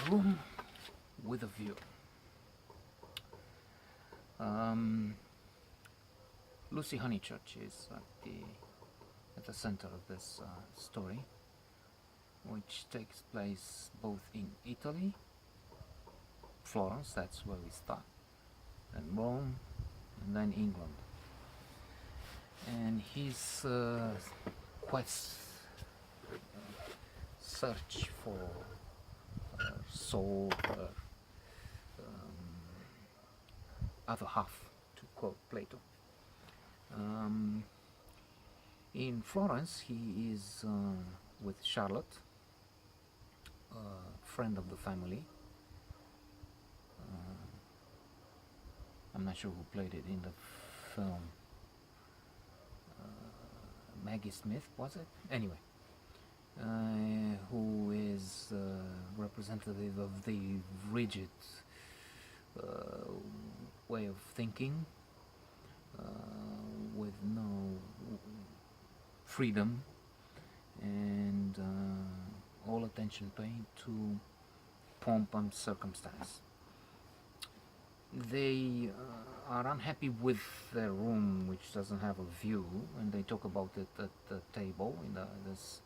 room with a view. Lucy Honeychurch is at the center of this story, which takes place both in Italy, Florence, that's where we start, and Rome, and then England. And his quest, search for soul, other half, to quote Plato. In Florence, he is with Charlotte, a friend of the family. I'm not sure who played it in the film. Maggie Smith, was it? Anyway, who is representative of the rigid way of thinking, with no freedom, and all attention paid to pomp and circumstance. They are unhappy with their room, which doesn't have a view, and they talk about it at the table in this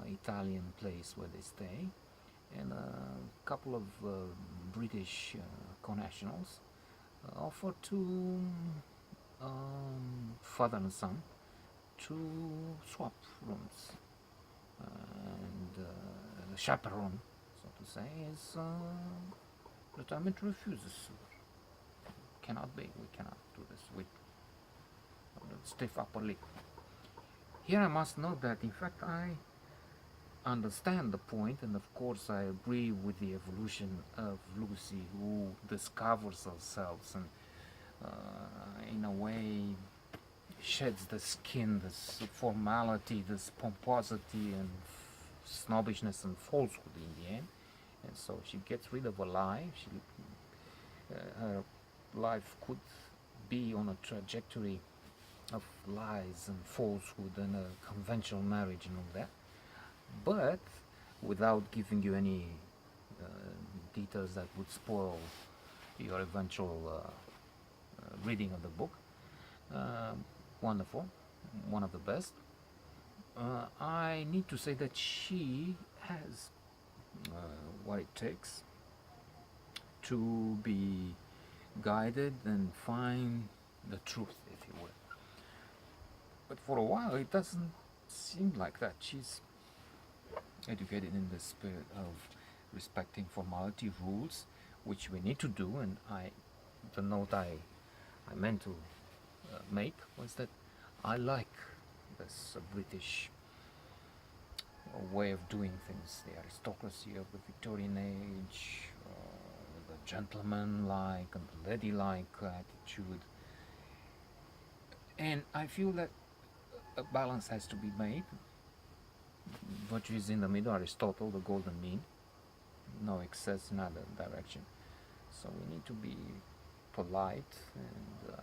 Italian place where they stay. And a couple of British connationals offer to father and son to swap rooms, and the chaperone, so to say, is determined to refuse this. Cannot be. We cannot do this with stiff upper lip. Here I must note that in fact I understand the point, and of course I agree with the evolution of Lucy, who discovers herself and in a way sheds the skin, this formality, this pomposity and snobbishness and falsehood in the end, and so she gets rid of her life. Her life could be on a trajectory of lies and falsehood and a conventional marriage and all that, but without giving you any details that would spoil your eventual reading of the book. Wonderful, one of the best. I need to say that she has what it takes to be guided and find the truth, if you will. But for a while it doesn't seem like that. She's educated in the spirit of respecting formality, rules, which we need to do, and the note I meant to make was that I like this British way of doing things, the aristocracy of the Victorian age, the gentleman-like and lady-like attitude, and I feel that a balance has to be made. Virtue is in the middle, Aristotle, the golden mean, no excess in either direction. So we need to be polite and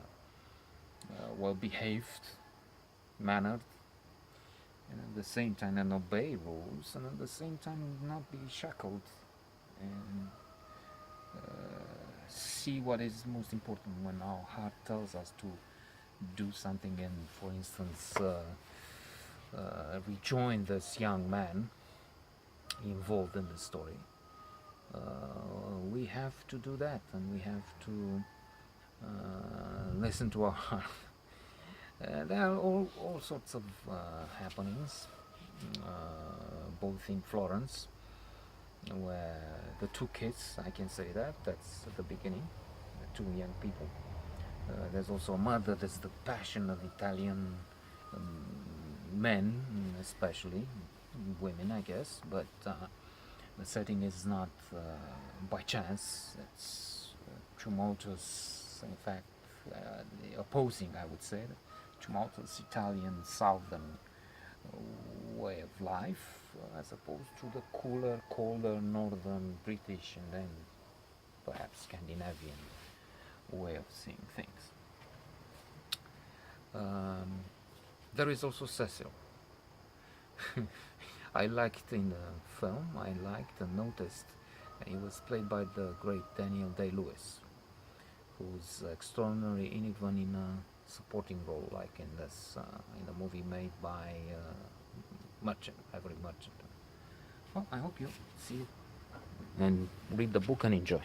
well-behaved, mannered, and at the same time and obey rules, and at the same time not be shackled, and see what is most important when our heart tells us to do something, and for instance rejoin this young man involved in the story. We have to do that, and we have to listen to our heart. There are all sorts of happenings, both in Florence, where the two kids, I can say that's at the beginning, the two young people. There's also a mother. There's the passion of Italian men, especially women, I guess, but the setting is not by chance. It's tumultuous, in fact, the opposing, I would say, the tumultuous Italian southern way of life, as opposed to the cooler, colder northern British and then perhaps Scandinavian way of seeing things. There is also Cecil. I liked in the film, I liked and noticed He was played by the great Daniel Day-Lewis, who's extraordinary even in a supporting role, like in this in the movie made by Merchant, Avery Merchant. Well, I hope you see it and read the book and enjoy.